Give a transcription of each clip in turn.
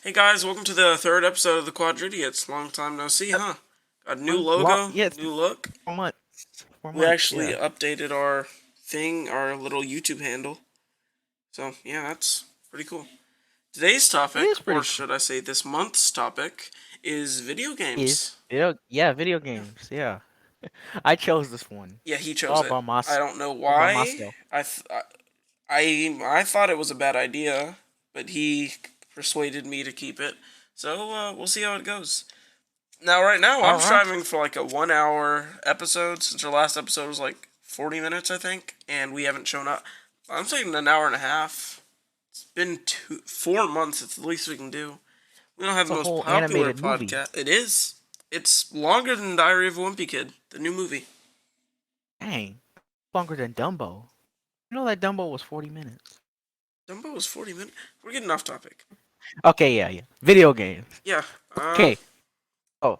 Hey guys, welcome to the third episode of the Quadridiots. Long time no see, Yep. huh? Got a new logo, Yeah, it's been new look. 4 months. Four We months, actually yeah. updated our our little YouTube handle. So, yeah, that's pretty cool. Today's It topic, is or pretty cool. should I say this month's topic, is video Is games. video Yeah, games, yeah. I chose this one. yeah, he chose All it. by I myself. don't know All by why. myself. I thought it was a bad idea, but he persuaded me to keep it. So, we'll see how it goes. Now, right now, I'm Alright. striving for like a 1 hour episode since our last episode was like 40 minutes, I think, and we haven't shown up. I'm saying an hour and a half. It's been 4 months. It's the least we can do. We don't have It's the a most whole popular animated movie. podcast. It is. It's longer than Diary of a Wimpy Kid, the new movie. Dang. Longer than Dumbo. You know that Dumbo was 40 minutes. Dumbo was 40 minutes. We're getting off topic. Okay, yeah. Video games. Yeah. Okay. Oh.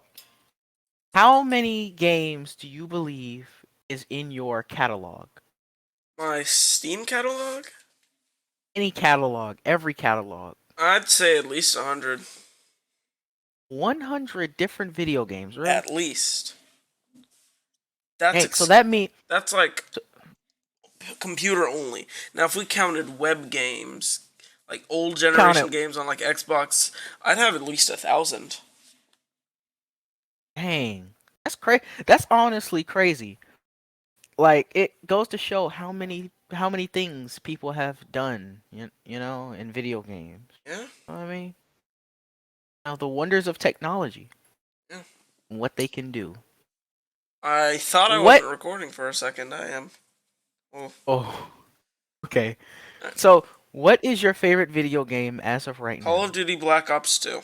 How many games do you believe is in your catalog? My Steam catalog. Any catalog, every catalog. I'd say at least 100. 100 different video games, really? At least. That's Hey, so that means that's like computer only. Now, if we counted web games, like old count generation it. games on like Xbox, I'd have at least 1,000. Dang, that's crazy. That's honestly crazy. Like it goes to show how many things people have done, in video games. Yeah, You know what I mean, now the wonders of technology, yeah. and what they can do. I thought I What? wasn't recording for a second. I am. Well, Oh, okay. uh, So, what is your favorite video game as of right Call of now? Duty Black Ops 2.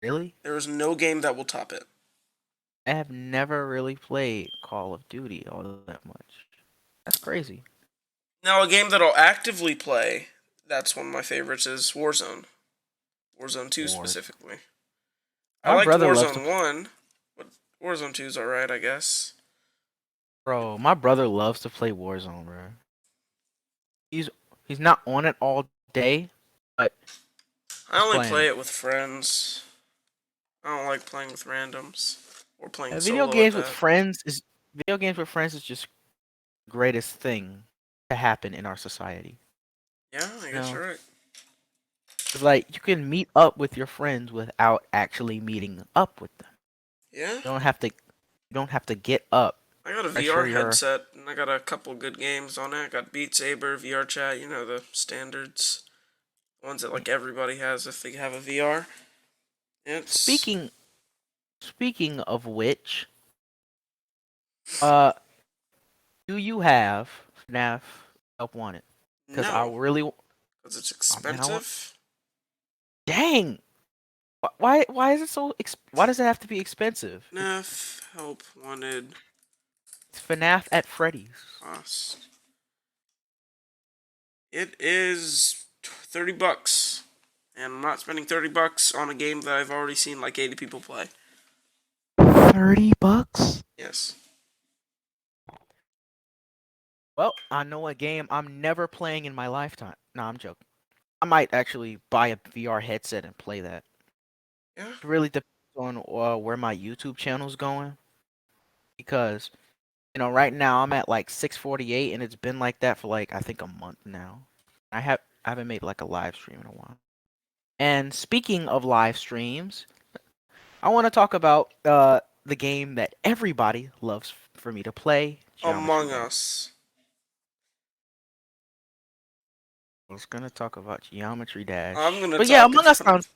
Really? There is no game that will top it. I have never really played Call of Duty all that much. That's crazy. Now, a game that I'll actively play, that's one of my favorites, is Warzone. Warzone 2 War. specifically. I My liked brother loves to Warzone 1, but Warzone 2 is alright, I guess. Bro, my brother loves to play Warzone, bro. He's he's not on it all day, but I he's only playing play it. it with friends. I don't like playing with randoms or playing Video solo at games with that. friends is video games with friends is just the greatest thing to happen in our society. Yeah, I You guess know, you're right. it's like you can meet up with your friends without actually meeting up with them. Yeah, You don't have to. You don't have to get up. I got a VR Pressure your. headset and I got a couple good games on it. I got Beat Saber, VR Chat, the standards, ones that like everybody has if they have a VR. It's Speaking speaking of which, uh, do you have FNAF Help Wanted? Because I no, really. because it's Oh man, I want. expensive. Dang. Why is it so why does it have to be expensive? Enough help wanted It's FNAF at Freddy's. cost. It is $30, and I'm not spending $30 on a game that I've already seen like 80 people play. $30? Yes. Well, I know a game I'm never playing in my lifetime. No, I'm joking. I might actually buy a VR headset and play that. Yeah. It really depends on where my YouTube channel's going because right now I'm at like 648 and it's been like that for like I think a month now. I haven't made like a live stream in a while. And speaking of live streams, I want to talk about the game that everybody loves for me to play, Geometry Among Dash. Us. I was gonna talk about Geometry Dash, I'm gonna but yeah, talk about.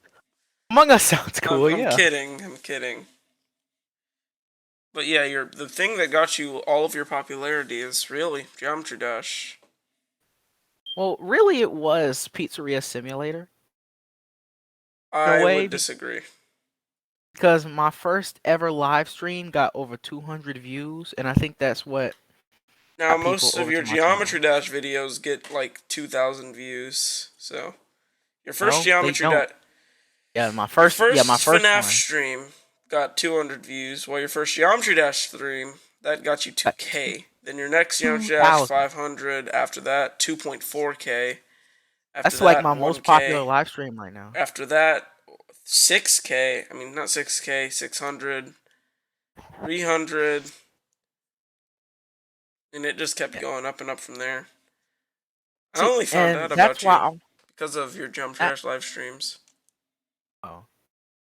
Among Us sounds cool. I'm Yeah. kidding. I'm kidding. But yeah, the thing that got you all of your popularity is really Geometry Dash. Well, really, it was Pizzeria Simulator in a I way would disagree. because my first ever live stream got over 200 views, and I think that's what Now got people most of over your to my channel. Geometry Dash videos get like 2,000 views. So your first No, they Geometry don't. Dash, Yeah, my your first first FNAF one. stream got 200 views, while your first Geometry Dash stream that got you Got two 2K. Then your next Geometry Dash 2,000. 500. After that 2.4K. After That's like that, my most popular 1K. live stream right now. After that, 6K. I mean, not 6K, 600, 300, and it just kept Yeah. going up and up from there. I See, only found and out that's about why you I'm. because of your Jump That, Trash live streams. oh,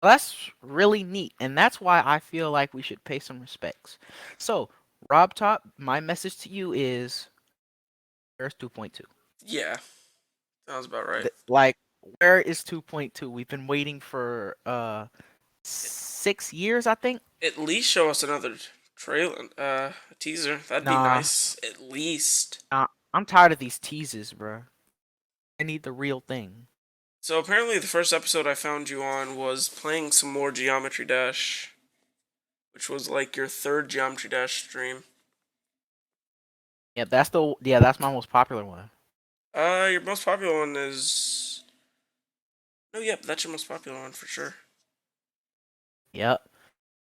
well, that's really neat, and that's why I feel like we should pay some respects. So, Rob Top, my message to you is, where's 2.2? Yeah, sounds about right. Like, where is 2.2? We've been waiting for 6 years, I think. At least show us another trailer, teaser. That'd be Nah, nice. At least. nah, I'm tired of these teases, bro. I need the real thing. So apparently, the first episode I found you on was playing some more Geometry Dash, which was like your third Geometry Dash stream. That's my most popular one. Your most popular one is. No, yep, that's your most popular one for sure. Yep.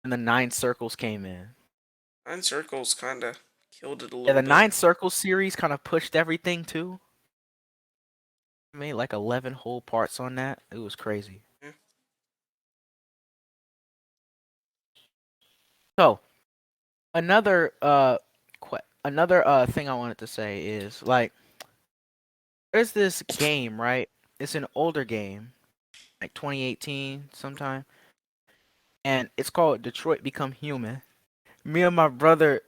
And the 9 circles came in. 9 Circles kind of killed it a Yeah, little the bit. 9 circles series kind of pushed everything too. I made like 11 whole parts on that. It was crazy. Yeah. So another thing I wanted to say is like there's this game, right? It's an older game, like 2018 sometime, and it's called Detroit Become Human. Me and my brother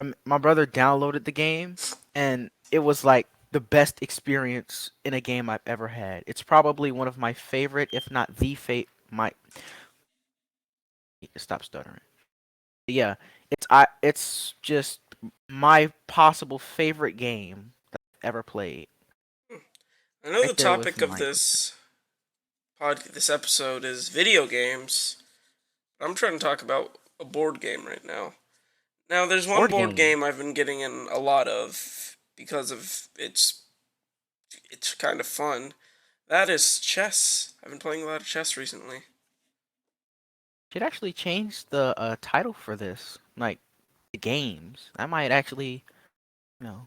downloaded the game, and it was like the best experience in a game I've ever had. It's probably one of my favorite, if not the my stop stuttering. Yeah, it's just my possible favorite game that I've ever played. I know the Right there with topic of Minecraft. this episode is video games. I'm trying to talk about a board game right now. Now, there's one Board board game. game I've been getting in a lot of because of it's kind of fun. That is chess. I've been playing a lot of chess recently. Should actually change the title for this, like the games. I might actually, you know.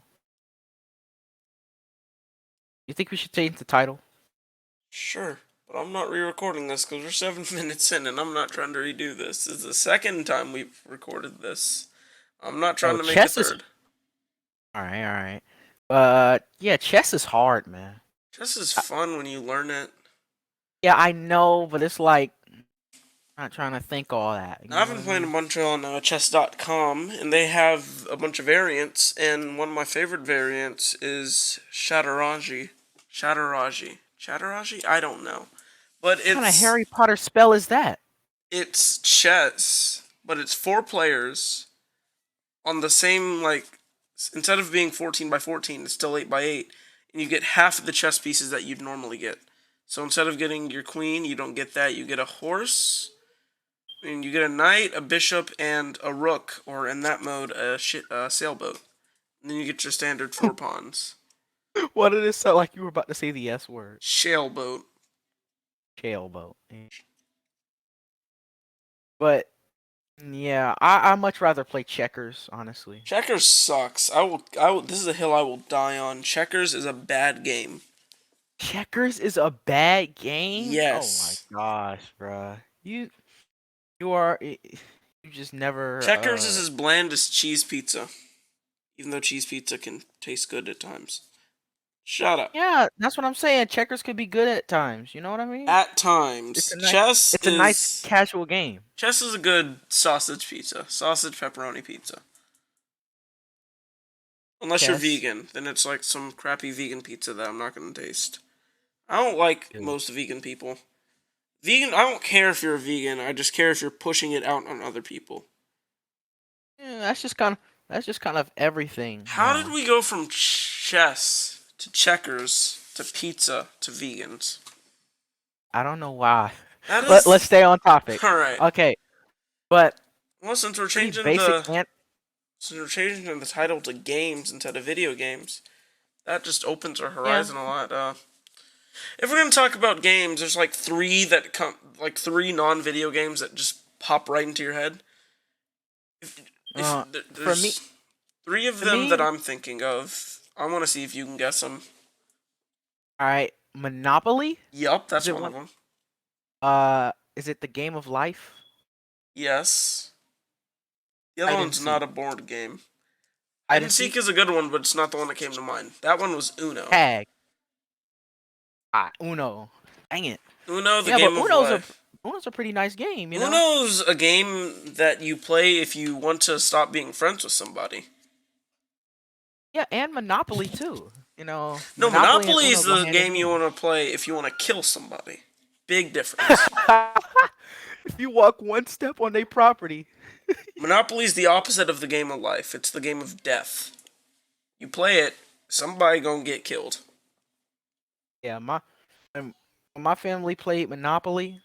You think we should change the title? Sure, but I'm not re-recording this because we're 7 minutes in, and I'm not trying to redo this. This is the second time we've recorded this. I'm not trying Oh, to make a chess is third. all right. All right. Yeah, chess is hard, man. Chess is I, fun when you learn it. yeah, I know, but it's like not trying to think all that. You I've know what been I playing a mean? bunch on chess.com, and they have a bunch of variants, and one of my favorite variants is Shataraji. Shataraji. Shataraji? I don't know. But What kind of Harry Potter spell is that? it's chess, but it's 4 players on the same, like, instead of being 14 by 14, it's still 8 by 8, and you get half of the chess pieces that you'd normally get. So instead of getting your queen, you don't get that. You get a horse, and you get a knight, a bishop, and a rook, or in that mode, a sailboat. And then you get your standard 4 pawns. What did it sound like you were about to say the S word? Sailboat. Sailboat. But yeah, I much rather play checkers, honestly. Checkers sucks. I will. This is a hill I will die on. Checkers is a bad game. Checkers is a bad game? Oh my Yes. gosh, bruh. You are you just never Checkers is as bland as cheese pizza, even though cheese pizza can taste good at times. Shut up. yeah, that's what I'm saying. Checkers could be good at times. You know what I mean? At It's times, a nice casual game. chess is a good sausage pizza, sausage pepperoni pizza. Unless you're Chess. vegan, then it's like some crappy vegan pizza that I'm not gonna taste. I don't like Ew. most vegan people. Vegan, I don't care if you're a vegan. I just care if you're pushing it out on other people. Yeah, that's just kind of everything How did now. we go from chess to checkers to pizza to vegans? I don't know why. That Let's is stay on topic. all right. Okay, but Well, pretty basic and since we're changing the title to games instead of video games, that just opens our yeah. horizon a lot. If we're gonna talk about games, there's like three non-video games that just pop right into your head. If For me, there's three of to them me, that I'm thinking of, I want to see if you can guess them. all right. Monopoly? Yup, Is that's it one of one? them. Is it the game of life? Yes. The other Hide and one's not seek. a board game. Hide Hide and and Seek seek. is a good one, but it's not the one that came to mind. That one was Uno. Tag. Uno. Dang it. Uno, the Yeah, but game of life. Uno's a pretty nice game, you know. Uno's a game that you play if you want to stop being friends with somebody. Yeah, and Monopoly too. You know, No, Monopoly and Monopoly Uno is go the hand in game you hand. want to play if you want to kill somebody. Big difference. If you walk one step on their property. Monopoly is the opposite of the game of life. It's the game of death. You play it, somebody gonna get killed. Yeah, when my family played Monopoly,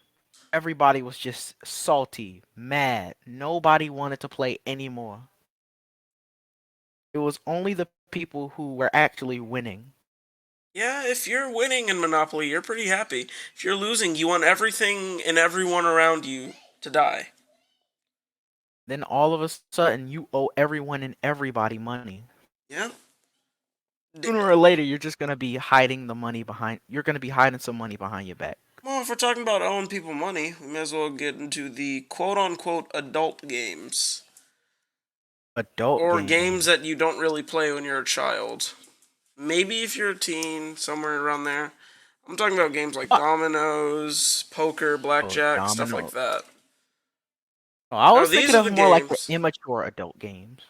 everybody was just salty, mad. Nobody wanted to play anymore. It was only the people who were actually winning. Yeah, if you're winning in Monopoly, you're pretty happy. If you're losing, you want everything and everyone around you to die. Then all of a sudden, you owe everyone and everybody money. Yeah? Sooner or later, you're just gonna be hiding the money behind. You're gonna be hiding some money behind your back. Well, if we're talking about owing people money, we may as well get into the quote unquote adult games. Adult Or games. games that you don't really play when you're a child. Maybe if you're a teen, somewhere around there. I'm talking about games like What? dominoes, poker, Oh, blackjack, stuff like domino. that. Oh, I Now was these thinking are of the more like the games. immature adult games.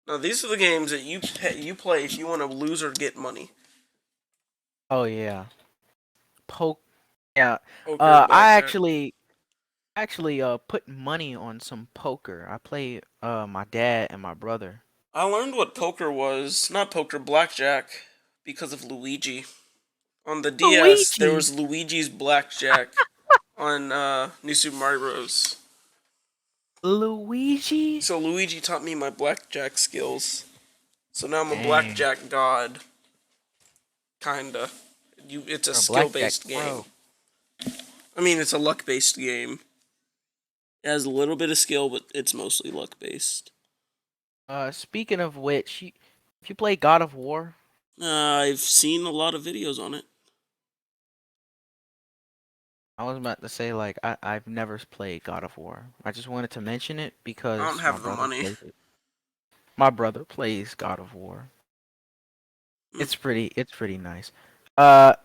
Now these are the games that you play if you want to lose or get money. Oh yeah, poke. Yeah. Poker, I blackjack. actually put money on some poker. I play my dad and my brother. I learned what poker was, not poker, blackjack, because of Luigi. On the DS, there Luigi. was Luigi's Blackjack on New Super Mario Bros. Luigi. So Luigi taught me my blackjack skills. So now I'm a Dang, blackjack god, kinda. It's a you're a blackjack skill-based game. pro. I mean, it's a luck-based game. It has a little bit of skill, but it's mostly luck-based. Speaking of which, if you play God of War, I've seen a lot of videos on it. I was about to say like I've never played God of War. I just wanted to mention it I don't because my have the brother money. plays it. My brother plays God of War. Hmm. It's pretty nice. Uh,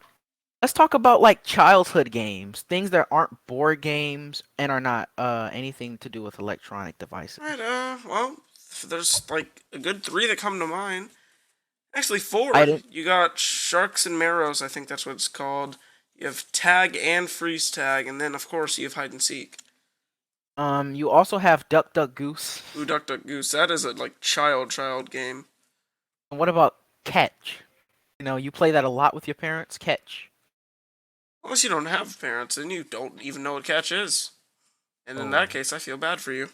let's talk about like childhood games, things that aren't board games and are not anything to do with electronic devices. Alright, well, there's like a good three that come to mind. Actually, I four. didn't. You got Sharks and Marrows, I think that's what it's called. You have Tag and Freeze Tag, and then, of course, you have Hide and Seek. You also have Duck Duck Goose. Ooh, Duck Duck Goose. That is a, like, child game. And what about Catch? You know, you play that a lot with your parents. Catch. Unless you don't have parents, then you don't even know what catch is. And in that Oh, case, I feel bad for you.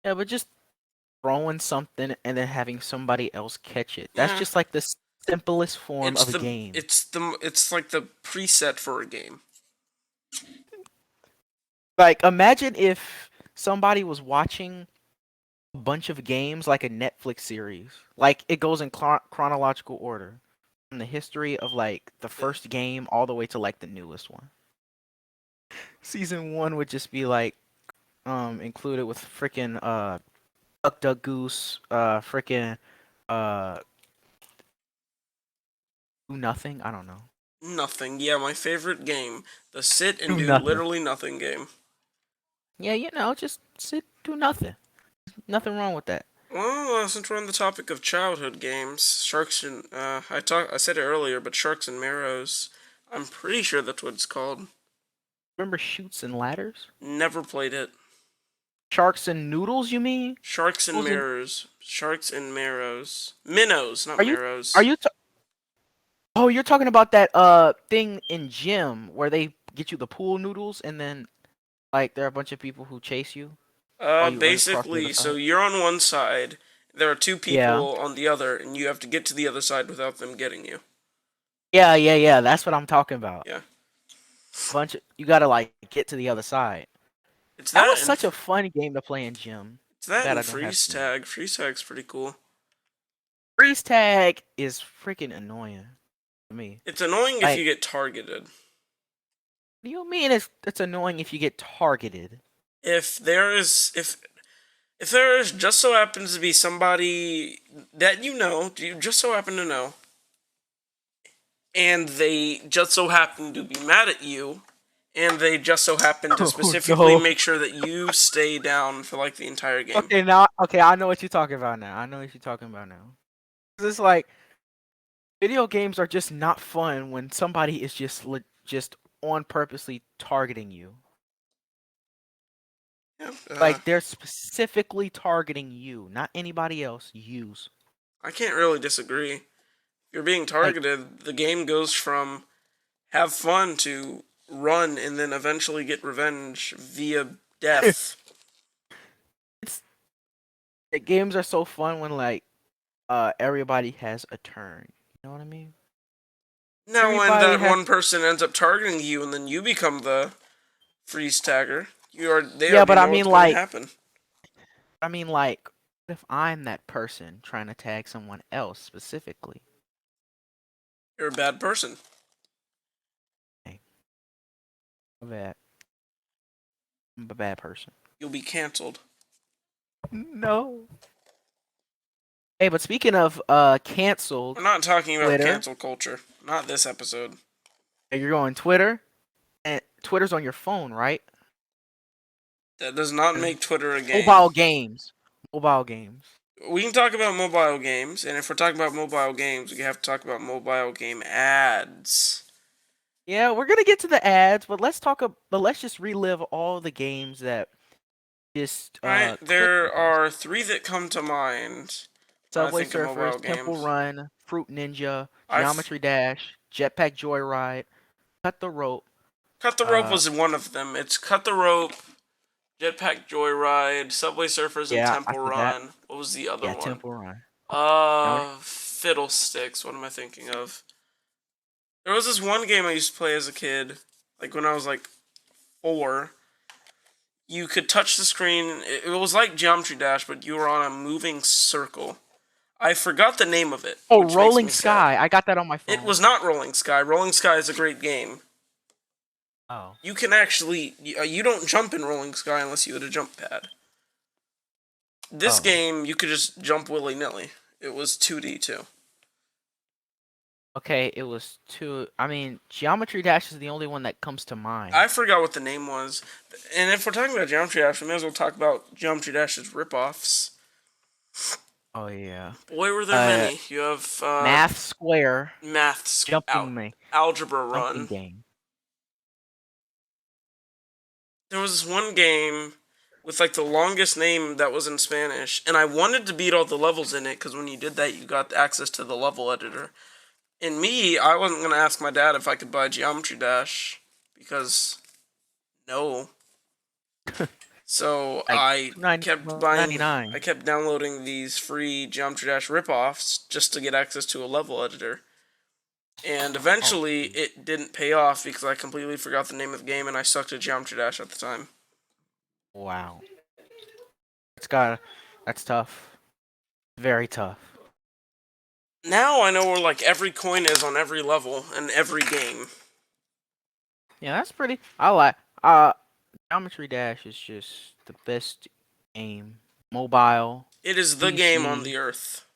yeah, but just throwing something and then having somebody else catch it. That's Yeah, just like the simplest form of a game. it's like the preset for a game. Like, imagine if somebody was watching a bunch of games like a Netflix series. Like, it goes in chronological order from the history of like the first game all the way to like the newest one. Season one would just be like included with freaking Duck Duck Goose, freaking uh do nothing. I don't know. Nothing. Yeah, my favorite game. The sit and Do do nothing. literally nothing game. Yeah, you know, just sit, do nothing. Nothing wrong with that. Well, since we're on the topic of childhood games, Sharks and I said it earlier, but Sharks and Marrows, I'm pretty sure that's what it's called. Remember Shoots and Ladders? Never played it. Sharks and Noodles, you mean? Sharks and Noodles and- Mirrors, Sharks and Marrows, Minnows, not Are you Marrows. are you Oh, you're talking about that thing in gym where they get you the pool noodles and then like there are a bunch of people who chase you while you run across the other Basically, so side? you're on one side, there are two Yeah. people on the other, and you have to get to the other side without them getting you. Yeah. That's what I'm talking about. Yeah, You gotta like get to the other side. it's That that was and such a fun game to play in gym. it's that Bad and I don't have freeze gym. tag. Freeze tag's pretty cool. Freeze tag is freaking annoying. to me. It's annoying if Like, you get targeted. what do you mean it's annoying if you get targeted? If there is if there is just so happens to be somebody that you just so happen to know, and they just so happen to be mad at you, and they just so happen to Oh specifically no. make sure that you stay down for like the entire game. Okay, I know what you're talking about now. I know what you're talking about now. 'Cause it's like video games are just not fun when somebody is just on purposely targeting you. Yeah, Like they're specifically targeting you, not anybody else. Yous. I can't really disagree. If you're being Like targeted, the game goes from have fun to run and then eventually get revenge via death. it's games are so fun when like everybody has a turn. You know what I mean? Now, when Everybody that has. one person ends up targeting you and then you become the freeze tagger, they Yeah, already but know what's going to happen. I mean like what if I'm that person trying to tag someone else specifically? You're a bad person. Hey, I'm bad. I'm a bad person. You'll be canceled. No. Hey, but speaking of We're canceled not talking about Twitter, cancel culture. Not this episode. you're going Twitter, and Twitter's on your phone, right? That does not And make Twitter a game. mobile games. Mobile games. We can talk about mobile games, and if we're talking about mobile games, we have to talk about mobile game ads. Yeah, we're gonna get to the ads, but but let's just relive all the games that just Alright, click there with us. are three that come to mind when I Subway think of Surfers, mobile Temple games. Run, Fruit Ninja, I've Geometry Dash, Jetpack Joyride, Cut the Rope. Cut the Rope Uh, was one of them. It's Cut the Rope, Jetpack Joyride, Subway Surfers, and yeah, I Temple see that. Run. What was the other Yeah, one? Temple Run. Geometry. Fiddlesticks. What am I thinking of? There was this one game I used to play as a kid, like when I was like 4. You could touch the screen. It was like Geometry Dash, but you were on a moving circle. I forgot the name of it, Oh, which makes Rolling me sad. Sky. I got that on my It phone. was not Rolling Sky. Rolling Sky is a great game. Oh. You can actually, you don't jump in Rolling Sky unless you had a jump pad. This Oh. game, you could just jump willy nilly. It was 2D too. Okay, it was two. I mean, Geometry Dash is the only one that comes to mind. I forgot what the name was. And if we're talking about Geometry Dash, we may as well talk about Geometry Dash's ripoffs. Oh yeah. Boy, were there Uh, many. You have Math Square, Algebra jumping Run. game. There was this one game with like the longest name that was in Spanish, and I wanted to beat all the levels in it because when you did that, you got access to the level editor. And me, I wasn't gonna ask my dad if I could buy Geometry Dash because no. So Like I kept buying, 99. I kept downloading these free Geometry Dash ripoffs just to get access to a level editor. And Oh, eventually, it didn't pay off because I completely forgot the name of the game and I sucked at Geometry Dash at the time. wow. It's got. That's tough. Very tough. Now I know where like every coin is on every level and every game. Yeah, that's pretty. I like. Uh, Geometry Dash is just the best game. Mobile, It is the game on PC. the earth.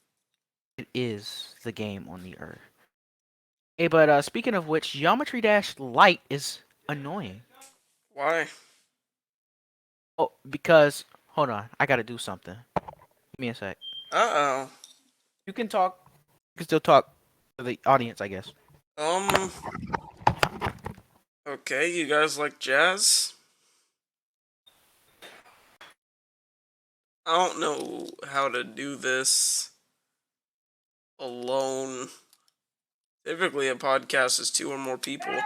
It is the game on the earth. Hey, but speaking of which, Geometry Dash Lite is annoying. Why? Oh, because hold on, I gotta do something. Give me a sec. Uh You can talk. You can still talk to the audience, I guess. oh. Okay, you guys like jazz? I don't know how to do this alone. Typically, a podcast is 2 or more people.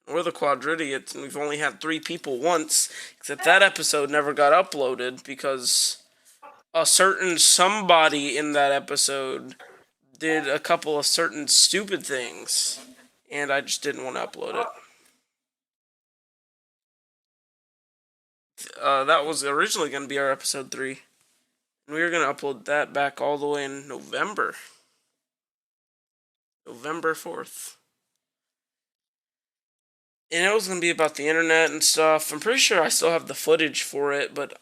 We're the Quadridiots, and we've only had 3 people once, except that episode never got uploaded because a certain somebody in that episode did a couple of certain stupid things, and I just didn't want to upload it. That was originally going to be our episode 3, and we were going to upload that back all the way in November. November 4th. And it was going to be about the internet and stuff. I'm pretty sure I still have the footage for it, but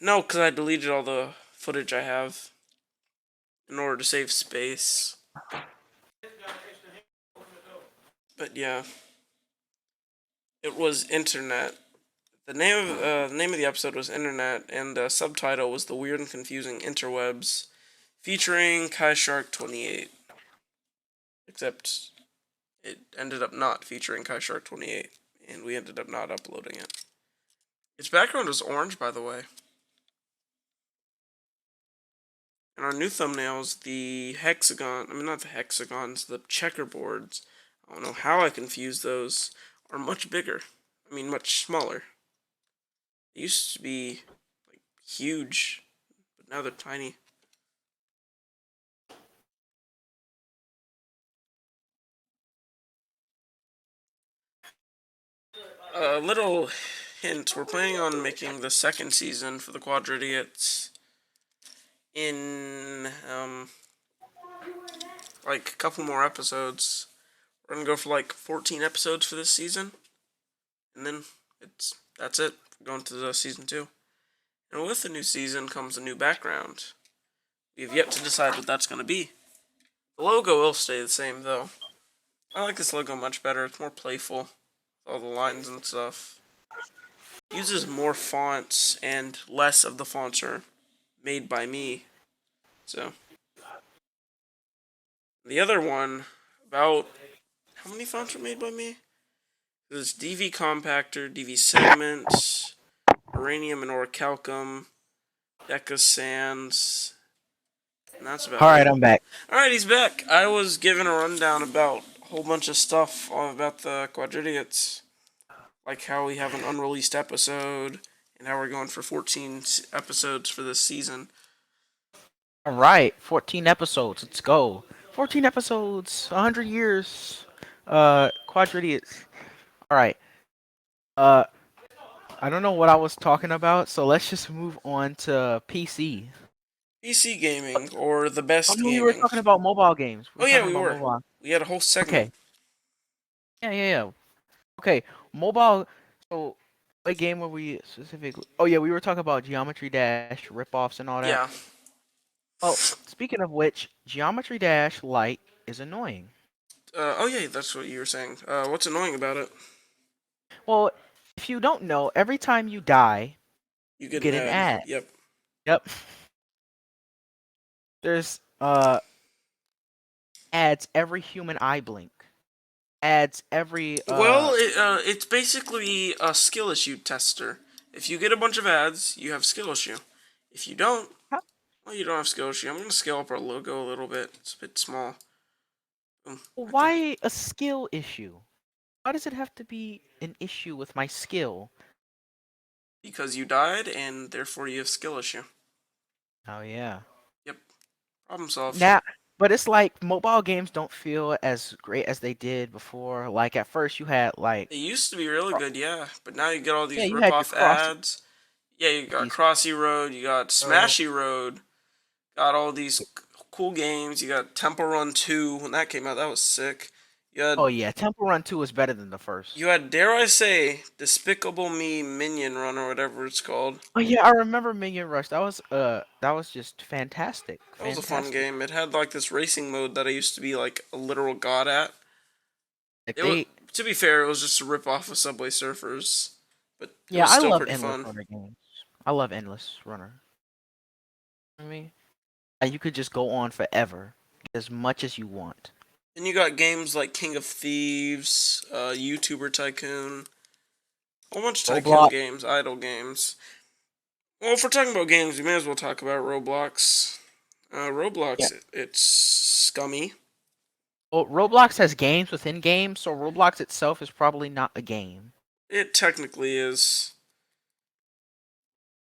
no, because I deleted all the footage I have in order to save space. But yeah, it was internet. The name of the episode was Internet, and the subtitle was The Weird and Confusing Interwebs, featuring Kai Shark 28. Except it ended up not featuring Kai Shark 28, and we ended up not uploading it. Its background was orange, by the way. And our new thumbnails, the hexagon, I mean not the hexagons, the checkerboards, I don't know how I confused those, are much bigger. I mean much smaller. They used to be like huge, but now they're tiny. A little hint, we're planning on making the second season for the Quadridiots in like a couple more episodes. We're gonna go for like 14 episodes for this season, and then that's it. We're going to the season 2. And with the new season comes a new background. We have yet to decide what that's going to be. The logo will stay the same, though. I like this logo much better. It's more playful. All the lines and stuff. It uses more fonts, and less of the fonts are made by me. So, the other one, about how many fonts are made by me? There's DV Compactor, DV Segment, Uranium and Orichalcum, Deca Sans, and that's about All right, it. I'm back. Alright, he's back. I was given a rundown about a whole bunch of stuff about the Quadridiots. Like how we have an unreleased episode, and how we're going for 14 episodes for this season. All right, 14 episodes. Let's go. 14 episodes, 100 years. Quadridiots. All right. Uh, I don't know what I was talking about, so let's just move on to PC. PC gaming, or the Oh best no, we were gaming. talking about mobile games. We Oh were yeah, talking we about were. mobile. We had a whole segment. Okay. Yeah. Okay, mobile. So, what game were we specifically? Oh yeah, we were talking about Geometry Dash ripoffs and all that. Yeah. Well, speaking of which, Geometry Dash Lite is annoying. Oh yeah, that's what you were saying. What's annoying about it? Well, if you don't know, every time you die, You you get an get an ad. ad. Yep. Yep. There's ads every human eye blink. Ads every Well, it's basically a skill issue tester. If you get a bunch of ads, you have skill issue. If you don't, how- well, you don't have skill issue. I'm gonna scale up our logo a little bit. It's a bit small. Right there. why a skill issue? Why does it have to be an issue with my skill? Because you died, and therefore you have skill issue. Oh yeah. Yep. Problem solved. Now, but it's like mobile games don't feel as great as they did before. Like at first you had like It used to be really good, yeah, but now you get all yeah, these you had your rip-off cross ads. Yeah, you got these Crossy Road, you got uh, Smashy Road, got all these cool games. You got Temple Run 2 when that came out. That was sick. You oh had yeah, Temple Run 2 is better than the you first. had dare I say Despicable Me Minion Run or whatever it's called. Oh yeah, I remember Minion Rush. That was just fantastic. That was a fun Fantastic. game. It had like this racing mode that I used to be like a literal god at. Like It was, they to be fair, it was just a rip off of Subway Surfers, but it yeah, was I still love pretty Endless fun. Runner games. I love Endless Runner. I mean, you could just go on forever, as much as you want. And you got games like King of Thieves, YouTuber Tycoon, a whole bunch of tycoon Roblox. games, idle games. Well, if we're talking about games, we may as well talk about Roblox. Yeah. Roblox, it's scummy. Well, Roblox has games within games, so Roblox itself is probably not a game. It technically is.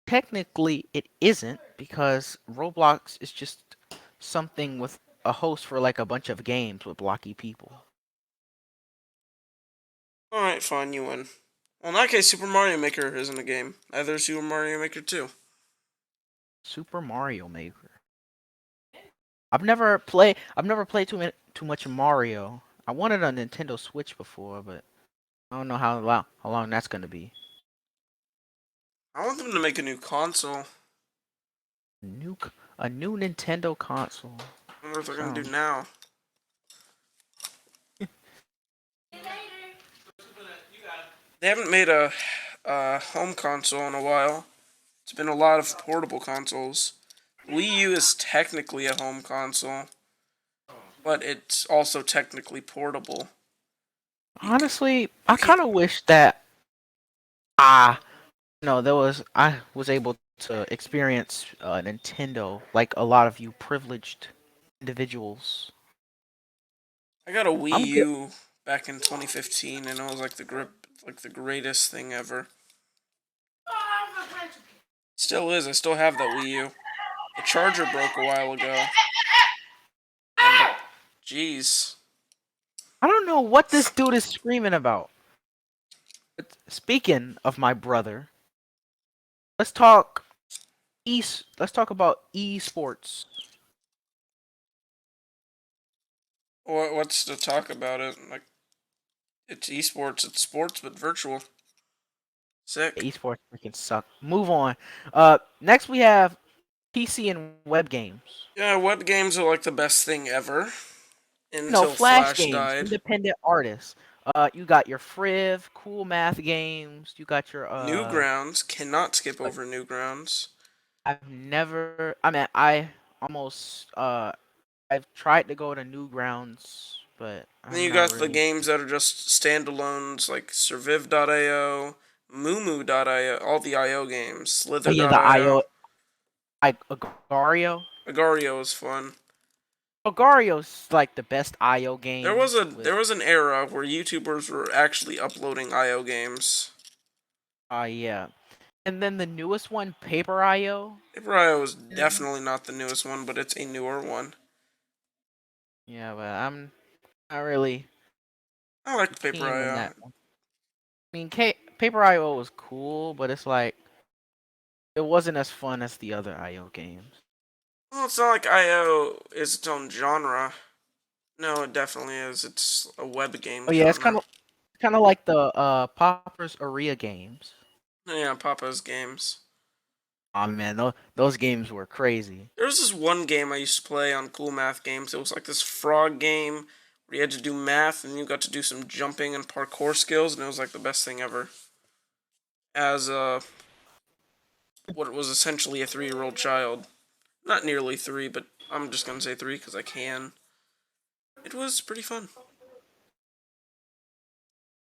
Technically, it isn't because Roblox is just something with a host for like a bunch of games with blocky people. Alright, fine, you win. Well, in that case, Super Mario Maker isn't a game. Neither is Super Mario Maker 2. Super Mario Maker. I've never played too much Mario. I wanted a Nintendo Switch before, but I don't know how long that's gonna be. I want them to make a new console. New a new Nintendo console. I wonder what they're gonna do Sounds. now. They haven't made a home console in a while. It's been a lot of portable consoles. Wii U is technically a home console, but it's also technically portable. You, Honestly, you I can't. kind of wish that I no, there was I was able to experience Nintendo like a lot of you privileged individuals. I got a Wii I'm good. U back in 2015, and it was like the greatest thing ever. Still is. I still have that Wii U. The charger broke a while ago, and jeez, I don't know what this dude is screaming about. But speaking of my brother, let's talk let's talk about esports. what's to talk about it? Like it's esports, it's sports but virtual. Sick. Esports freaking suck. Move on. Next we have PC and web games. Yeah, web games are like the best thing ever No, until Flash Flash games, died. independent artists. You got your Friv, cool math games. You got your Newgrounds cannot skip like, over Newgrounds. I've never. I mean, I almost I've tried to go to Newgrounds, but Then I'm you not got the really. games that are just standalones like Surviv.io, Mumu.io, all the IO games, Oh yeah, the IO, Slither.io. Agario. Agario is fun. Agario's like the best IO There game was a with. there was an era where YouTubers were actually uploading IO games. Yeah, and then the newest one, Paper IO. Paper.io is Mm. definitely not the newest one, but it's a newer one. Yeah, but I'm not really I liked keen on Paper.io. that one. I mean, Paper IO was cool, but it's like it wasn't as fun as the other IO games. Well, it's not like IO is its own genre. No, it definitely is. It's a web game Oh yeah, it's genre. kind of like the Poppers Aria games. Yeah, Papa's games. Oh man, those games were crazy. There was this one game I used to play on Cool Math Games. It was like this frog game where you had to do math and you got to do some jumping and parkour skills, and it was like the best thing ever. As what was essentially a 3-year-old child, not nearly three, but I'm just gonna say three because I can. It was pretty fun.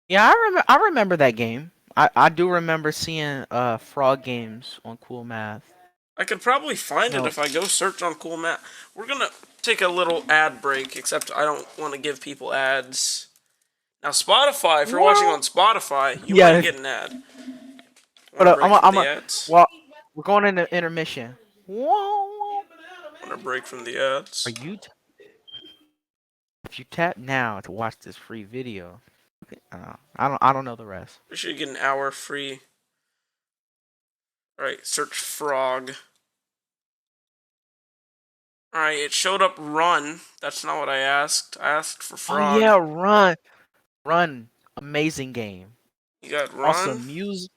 Yeah, I remember that game. I do remember seeing frog games on Cool Math. I could probably find it No, if I go search on Cool Math. We're gonna take a little ad break, except I don't want to give people ads. Now, Spotify, if you're watching well, on Spotify, you might yeah. get an ad. Want But a break from I'm the a ads? well, we're going into intermission. Whoa. Want a break from the Are ads? you? If you tap now to watch this free video, I don't know the rest. We should get an hour free. Alright, search frog. Alright, it showed up run. That's not what I asked. I asked for Oh frog. yeah, run, amazing game. You got run? Awesome music,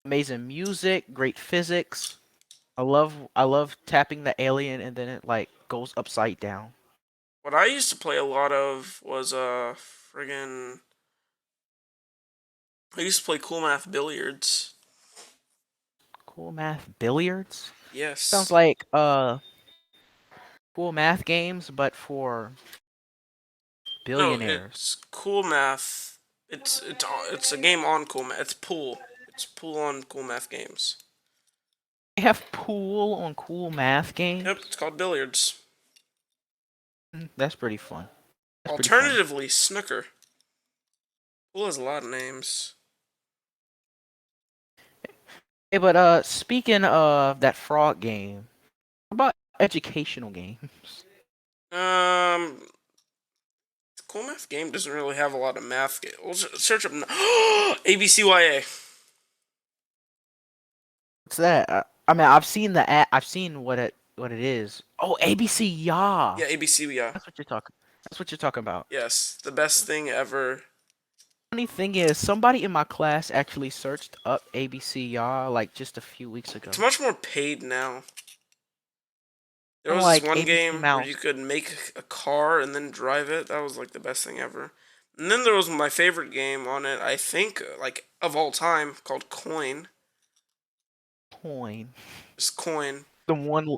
amazing music, great physics. I love tapping the alien and then it like goes upside down. What I used to play a lot of was, friggin'. I used to play Cool Math Billiards. Cool math billiards. Sounds Yes. like cool math games, but for No, billionaires. it's Cool Math. It's a game on Cool Math. It's pool. It's pool on Cool Math games. They have pool on cool math Yep, games. it's called Billiards. That's pretty fun. That's pretty fun. Alternatively, Snooker. Pool has a lot of names. Hey, but speaking of that frog game, how about educational games? Um, the Cool Math game doesn't really have a lot of math. We'll search up ABCYA. What's that? I mean, I've seen the I've seen what it is. Oh, ABC, yeah. Yeah, ABC. Yeah, That's what you're talking. That's what you're talking about. Yes, the best thing ever. Funny thing is, somebody in my class actually searched up ABC Y'all like just a few weeks It's ago. much more paid now. There I'm was this like one ABC game where you Mouse. could make a car and then drive it. That was like the best thing ever. And then there was my favorite game on it, I think, like of all time, called Coin. Coin. Just Coin. The one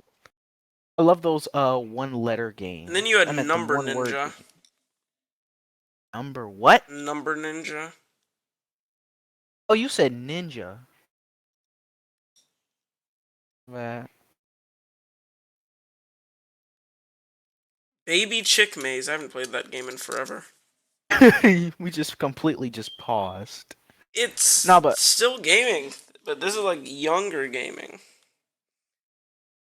I love those one letter And then you games. had I meant the Number one word Ninja. game. Number what? Number Ninja. Oh, you said ninja. That Baby Chick Maze. I haven't played that game in forever. we just completely just paused. It's No, but still gaming, but this is like younger gaming.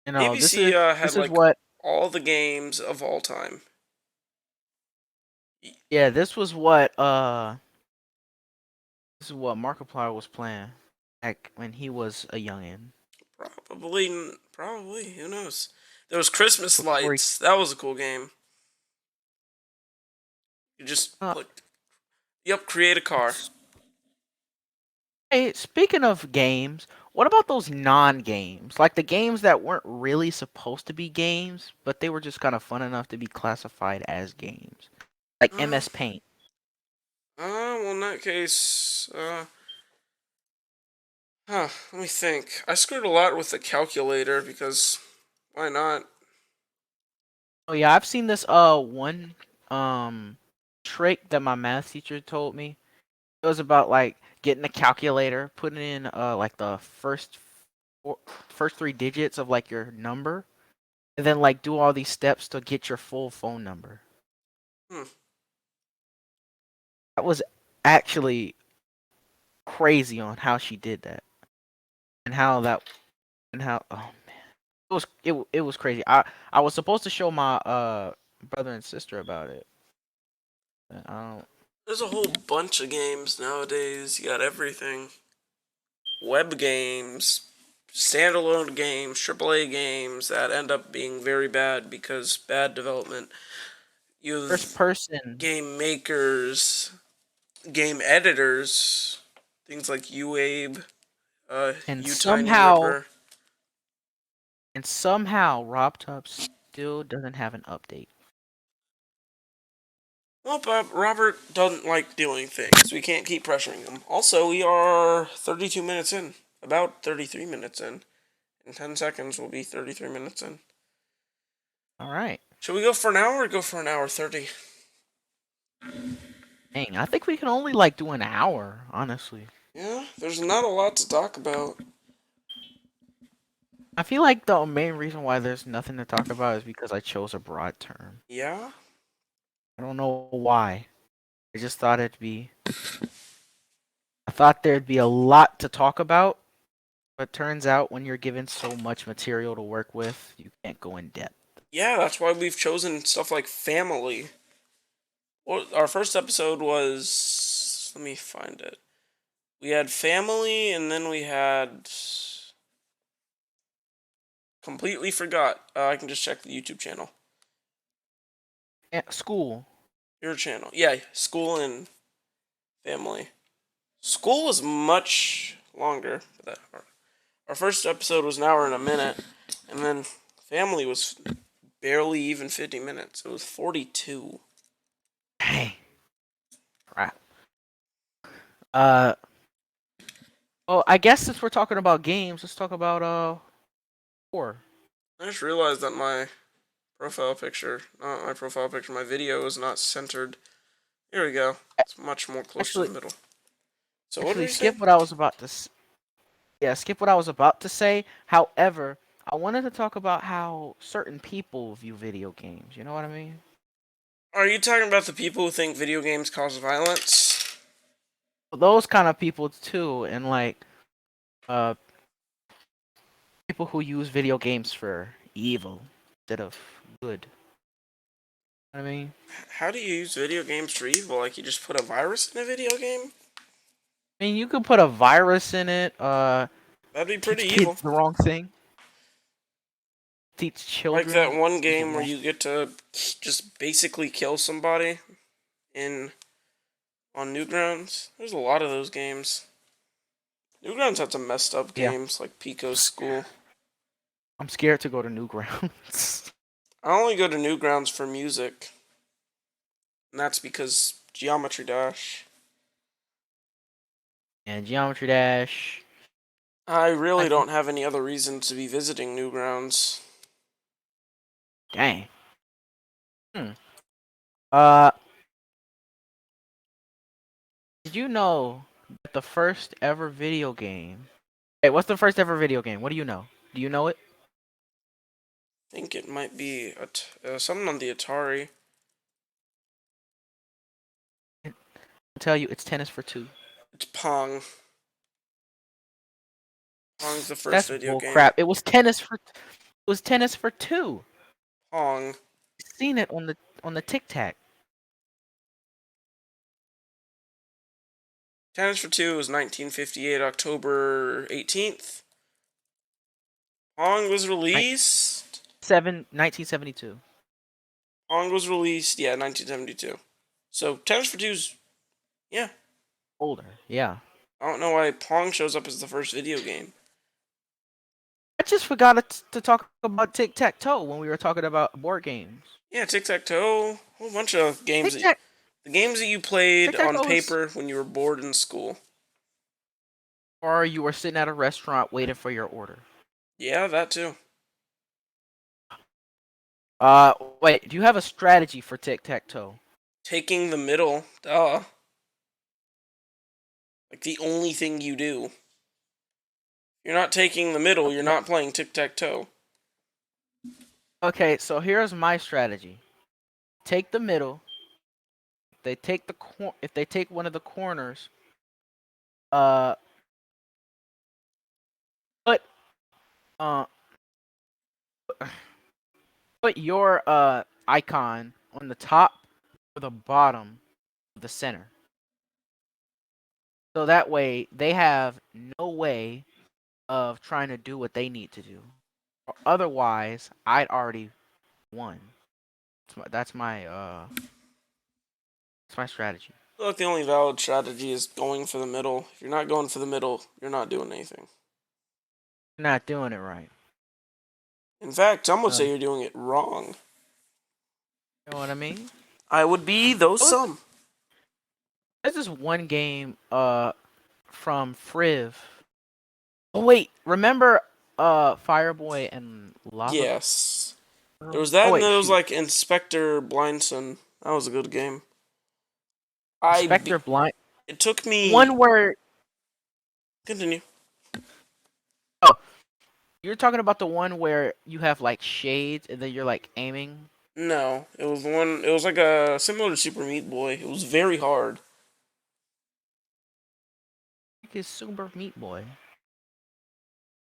you know, ABC had this is like what all the games of all time. yeah, this is what Markiplier was playing back when he was a youngin. Probably. Who knows? There was Christmas Before he Lights. That was a cool game. You just uh, like, yep, create a car. Hey, speaking of games, what about those non-games? Like the games that weren't really supposed to be games, but they were just kind of fun enough to be classified as games. Like Uh, MS Paint. well, in that case, let me think. I screwed a lot with the calculator because why not? Oh yeah, I've seen this one um trick that my math teacher told me. It was about like getting a calculator, putting in like the first three digits of like your number, and then like do all these steps to get your full phone number. Hmm. That was actually crazy on how she did that and how that and how oh man it was crazy. I was supposed to show my brother and sister about it. But I don't. There's a whole bunch of games nowadays. You got everything. Web games, standalone games, AAA games that end up being very bad because bad development. You First have person game makers, game editors, things like UAbe, and UTiny somehow Ripper. RobTop still doesn't have an update. Well, Bob, Robert doesn't like doing things. We can't keep pressuring him. Also, we are 32 minutes in. About 33 minutes in. In 10 seconds, we'll be 33 minutes in. All right. Should we go for an hour or go for an hour 30? Dang, I think we can only like do an hour, honestly. Yeah, there's not a lot to talk about. I feel like the main reason why there's nothing to talk about is because I chose a broad term. Yeah? I don't know why. I just thought it'd be. I thought there'd be a lot to talk about, but turns out when you're given so much material to work with, you can't go in depth. Yeah, that's why we've chosen stuff like family. Well, our first episode was. Let me find it. We had family, and then we had. Completely forgot. I can just check the YouTube channel. School. Your channel. Yeah, school and family. School was much longer. Our first episode was an hour and a minute, and then family was barely even 50 minutes. It was 42. Hey. Crap. Uh. Well, I guess since we're talking about games, let's talk about horror. I just realized that my profile picture, not my profile picture, my video is not centered. Here we go. It's much more close to Actually, the middle. So what did actually, we say? skip what I was about to. Yeah, skip what I was about to say. However, I wanted to talk about how certain people view video games. You know what I mean? Are you talking about the people who think video games cause violence? Those kind of people too, and like uh, people who use video games for evil instead of good. I mean, How do you use video games for evil? Like you just put a virus in a video game? you could put a virus in it. That'd be pretty Teach evil. kids the wrong thing. teach Like that children one is game where wrong. you get to just basically kill somebody in on Newgrounds. There's a lot of those games. Newgrounds had some messed up Yeah, games like Pico's School. I'm scared to go to Newgrounds. I only go to Newgrounds for music, and that's because Geometry Dash. And Geometry Dash. I I really think. don't have any other reason to be visiting Newgrounds. Dang. Hmm. Uh, did you know that the first ever video game? Hey, what's the first ever video game? What do you know? Do you know it? I think it might be something on the Atari. I'll tell you, it's tennis for two. It's Pong. Pong's the first That's video bull game. crap. It was tennis for. It was tennis for two. Pong. Seen it on the Tic Tac. Tennis for Two was 1958, October 18th. Pong was Ni- released. 1972. Pong was released, yeah, 1972. So Tennis for Two's, yeah. Older. Yeah. I don't know why Pong shows up as the first video game. I just forgot to talk about Tic Tac Toe when we were talking about board games. Yeah, Tic Tac Toe, a whole bunch of games Tic Tac the games that you played Tic Tac on Toe is, paper when you were bored in school. or you were sitting at a restaurant waiting for your order. Yeah, that too. Uh, Wait. Do you have a strategy for Tic Tac Toe? Taking the middle, duh. Like the only thing you do. You're not taking the middle, you're not playing Tic Tac Toe. Okay, so here's my strategy. Take the middle. If they take one of the corners, uh, put uh, put your icon on the top or the bottom of the center. So that way they have no way of trying to do what they need to do. Otherwise, I'd already won. That's my strategy. I feel like the only valid strategy is going for the middle. If you're not going for the middle, you're not doing anything. You're not doing it right. In fact, some would say You you're doing it wrong. know what I mean? I would be those some. There's this one game from Friv. Oh wait, remember Fireboy and Lava Yes. There Girl? was that, Oh and wait, there was shoot. like Inspector Blindson. That was a good game. Inspector Blind. It took me. One where Continue. oh, you're talking about the one where you have like shades and then you're like aiming. No, it was one. It was like a similar to Super Meat Boy. It was very hard. Like is Super Meat Boy.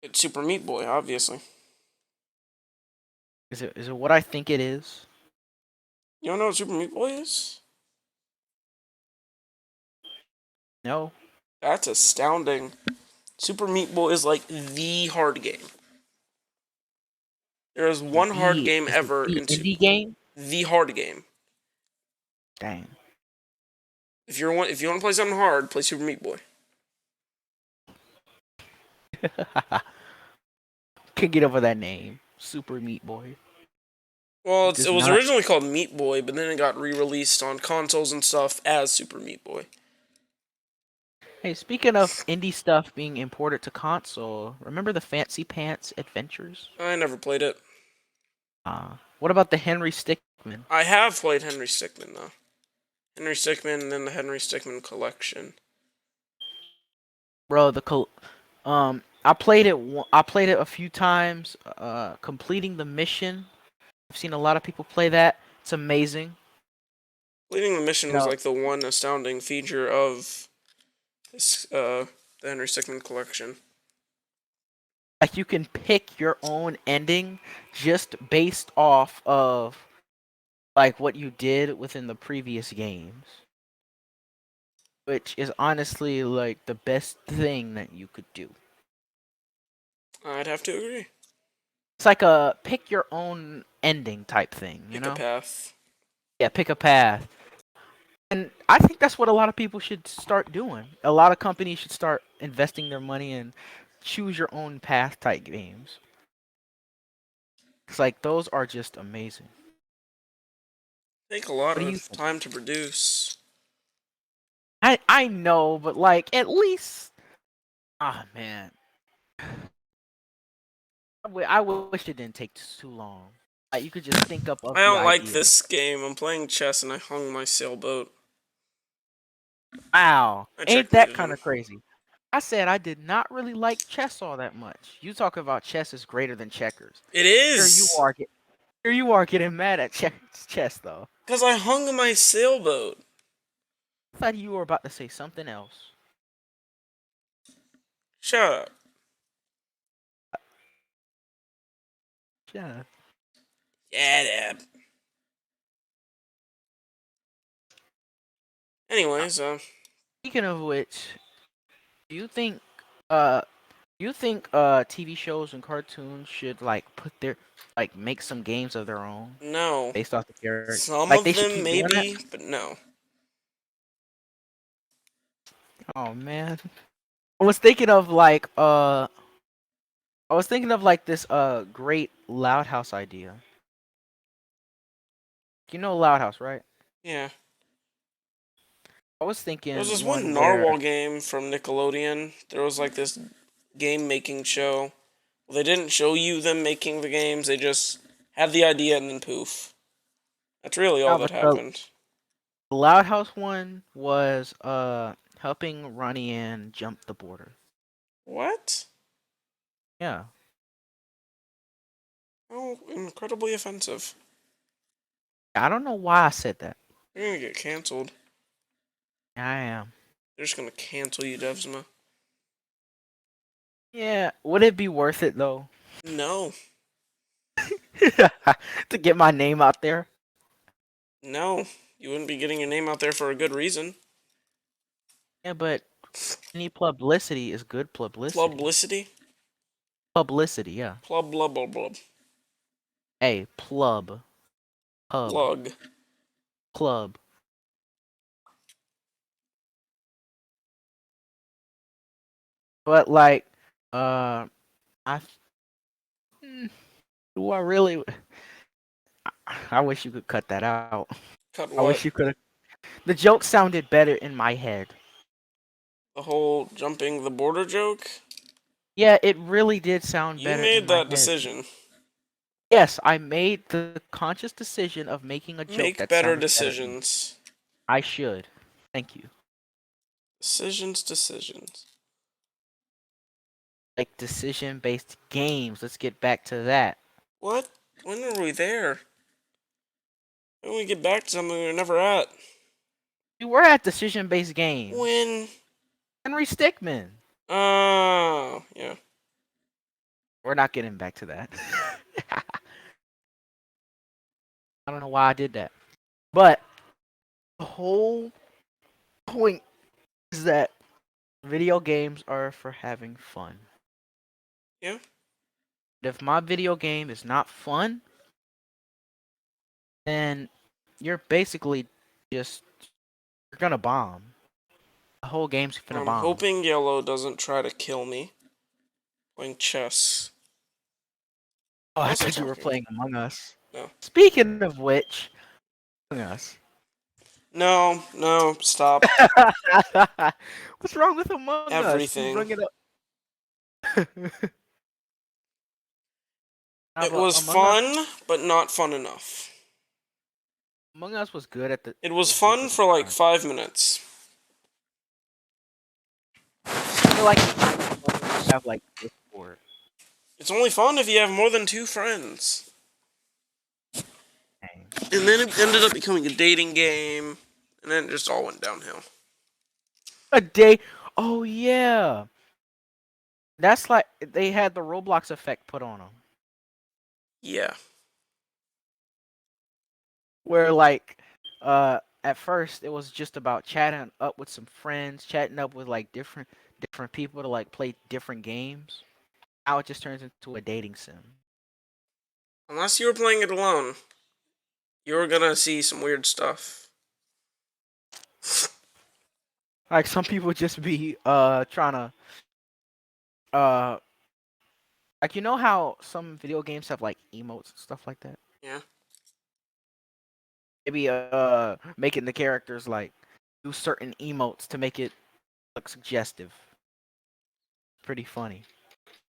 It's Super Meat Boy, obviously. Is it what I think it is? You don't know what Super Meat Boy is? No. That's astounding. Super Meat Boy is like the hard game. There is one hard game Is it ever the into indie game? the hard game. Dang. If you want to play something hard, play Super Meat Boy. Can't get over that name. Super Meat Boy. Well, It it does was not. originally called Meat Boy, but then it got re-released on consoles and stuff as Super Meat Boy. Hey, speaking of indie stuff being imported to console, remember the Fancy Pants Adventures? I never played it. What about the Henry Stickmin? I have played Henry Stickmin though. Henry Stickmin and then the Henry Stickmin collection. Bro, I played it. I played it a few times. Completing the mission. I've seen a lot of people play that. It's amazing. Leading the mission You was know, like the one astounding feature of this the Henry Stickmin collection. like you can pick your own ending just based off of like what you did within the previous games, which is honestly like the best thing that you could do. I'd have to agree. It's like a pick your own ending type thing, you Pick a know? path. Yeah, pick a path. And I think that's what a lot of people should start doing. A lot of companies should start investing their money in choose your own path type games. It's like those are just amazing. Take a lot What do you of think? time to produce. I know, but like at least ah man. I wish it didn't take too long. Like you could just think up of I the don't like idea. this game. I'm playing chess and I hung my sailboat. Wow. I Ain't that checkmated kind him. of crazy? I said I did not really like chess all that much. You talk about chess is greater than checkers. It Here you is! are here you are getting mad at chess though. Because I hung my sailboat. I thought you were about to say something else. Shut up. Yeah. Yeah, Dad. Anyways, Speaking of which, do you think TV shows and cartoons should like put their like make some games of their own no. based off the character? Some Like they of should them keep doing that? maybe, but no. Oh man. I was thinking of like this great Loud House idea. You know Loud House, right? Yeah. I was There was thinking this one one where Narwhal game from Nickelodeon. There was like this game making show. Well, they didn't show you them making the games, they just had the idea and then poof. That's really all no, that but the happened. Loud House one was helping Ronnie Ann jump the border. What? Yeah. Oh, incredibly offensive. I don't know why I said that. You're gonna get canceled. I am. They're just gonna cancel you, Devsma. Yeah, would it be worth it though? No. To get my name out there? No. You wouldn't be getting your name out there for a good reason. Yeah, but any publicity is good publicity. Publicity? Publicity, yeah. Plub blub blub blub. Hey, plub, pub, Plug. club. But like, uh, I hmm, do I really? I wish you could cut that out. Cut I what? wish you could have. The joke sounded better in my head. The whole jumping the border joke? Yeah, it really did sound You better in made my that head. decision. Yes, I made the conscious decision of making a joke Make that better sounded better in. decisions. I should. Thank you. Decisions. Like decision-based games. Let's get back to that. What? When are we there? When we get back to something we were never at? We were at decision-based games. When? Henry Stickmin. Oh, yeah. We're not getting back to that. I don't know why I did that. But the whole point is that video games are for having fun. Yeah. If my video game is not fun, then you're basically just you're gonna bomb. The whole game's gonna I'm bomb. hoping Yellow doesn't try to kill me playing chess. Oh, I Also thought you were talking. playing Among Us. No. Speaking of which, Among Us. No, stop. What's wrong with Among Us? You Everything. bring it up. It was Among Us. fun, but not fun enough. Among Us was good at the It was was good fun for the for like time. 5 minutes. I feel like it's only fun when you have like Discord. It's only fun if you have more than 2 friends. Dang. And then it ended up becoming a dating game, and then it just all went downhill. A day. Oh yeah, that's like they had the Roblox effect put on them, Yeah. where like, at first it was just about chatting up with some friends, chatting up with like different people to like play different games. Now it just turns into a dating sim. Unless you were playing it alone, you're gonna see some weird stuff. Like some people just be trying to like you know how some video games have like emotes and stuff like that? Yeah. Maybe making the characters like do certain emotes to make it look suggestive. Pretty funny.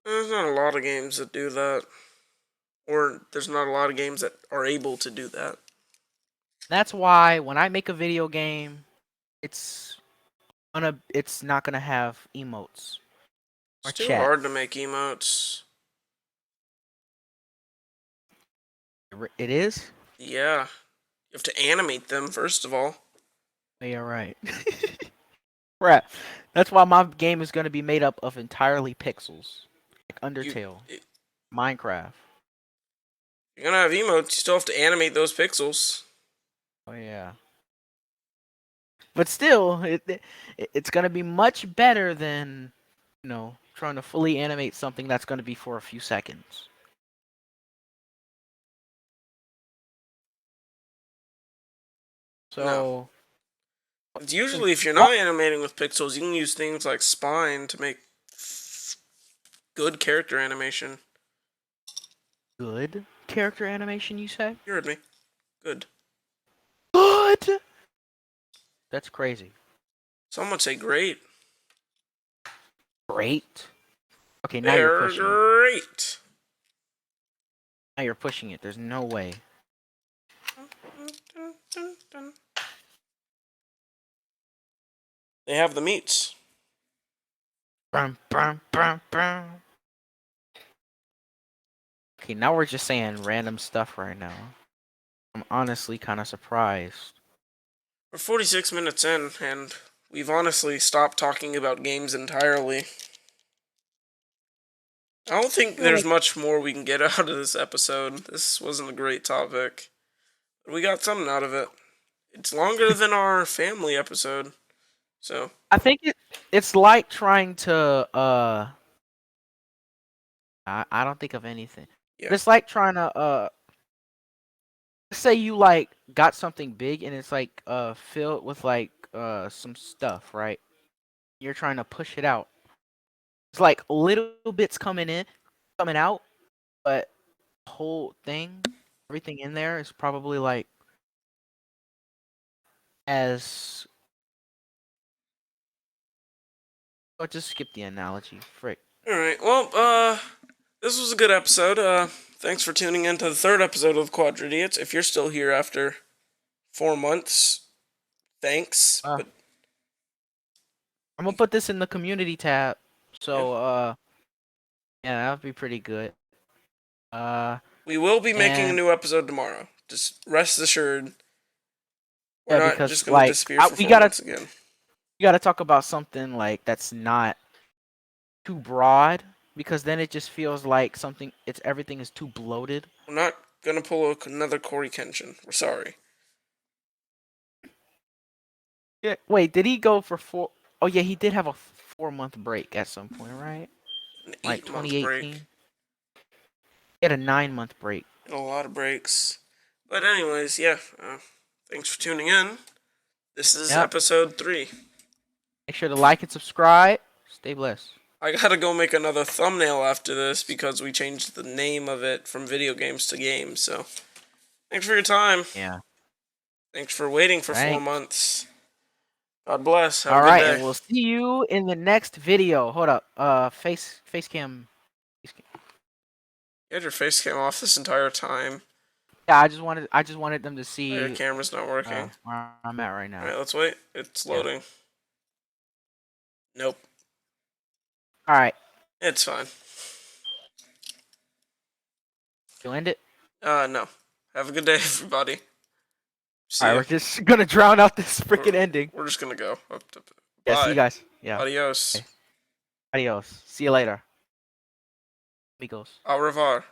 There's not a lot of games that do that. Or there's not a lot of games that are able to do that. That's why when I make a video game, it's it's not gonna have emotes It's or too chat. hard to make emotes. It is? Yeah. You have to animate them, first of all. Yeah, right. Right. That's why my game is gonna be made up of entirely pixels, like You, Undertale, Minecraft. you're gonna have emotes, you still have to animate those pixels. Oh yeah. But still, it's gonna be much better than trying to fully animate something that's gonna be for a few seconds. No. So It's usually, if you're what not animating with pixels, you can use things like spine to make good character animation. good character animation you say? You heard me. Good. Good. That's crazy. Some would say great. Great. Okay, now you're They're pushing it. great. Now you're pushing it. There's no way. They have the meats. Brum, brum, brum, brum. Okay, now we're just saying random stuff right now. I'm honestly kind of surprised. We're 46 minutes in, and we've honestly stopped talking about games entirely. I don't think there's Like, much more we can get out of this episode. This wasn't a great topic. But we got something out of it. It's longer than our family episode. So, I think it's like trying to I don't think of anything. yeah. But it's like trying to say you like got something big and it's like filled with like some stuff, right? You're trying to push it out. It's like little bits coming out, but the whole thing, everything in there is probably like as oh, just skip the analogy. Frick. Alright, well, this was a good episode. Thanks for tuning in to the third episode of Quadridiots. If you're still here after 4 months, thanks. Uh, But, I'm gonna put this in the community tab. yeah. So yeah, that would be pretty good. Uh We will be making a and new episode tomorrow. Just rest assured. We're yeah, not just because gonna like disappear for we 4 months again. gotta talk about something like that's not too broad because then it just feels like something it's everything is too bloated. We're not gonna pull another Corey Kenshin. We're sorry. Yeah. Wait, did he go for four? Oh yeah, he did have a 4 month break at some point, right? An Like 8 month break. 2018. He had a 9 month break. And a lot of breaks. But anyways, yeah. Thanks for tuning in. This is Yep. episode 3. Make sure to like and subscribe. Stay blessed. I gotta go make another thumbnail after this because we changed the name of it from video games to games. So, thanks for your time. Yeah. Thanks for waiting for Right. 4 months. God bless. Have All a good right, day. and we'll see you in the next video. Hold up. Face cam. You had your face cam off this entire time. Yeah, I just wanted them to Oh, your see camera's not working. where I'm at right now. Alright, let's wait. It's Yeah. loading. Nope. All right. It's fine. You end it. No. Have a good day, everybody. See All right, ya. we're just gonna drown out this freaking ending. We're just gonna go. Yeah, see Bye. you guys. Yeah. Adios. Okay. Adios. See you later. Amigos. Au revoir.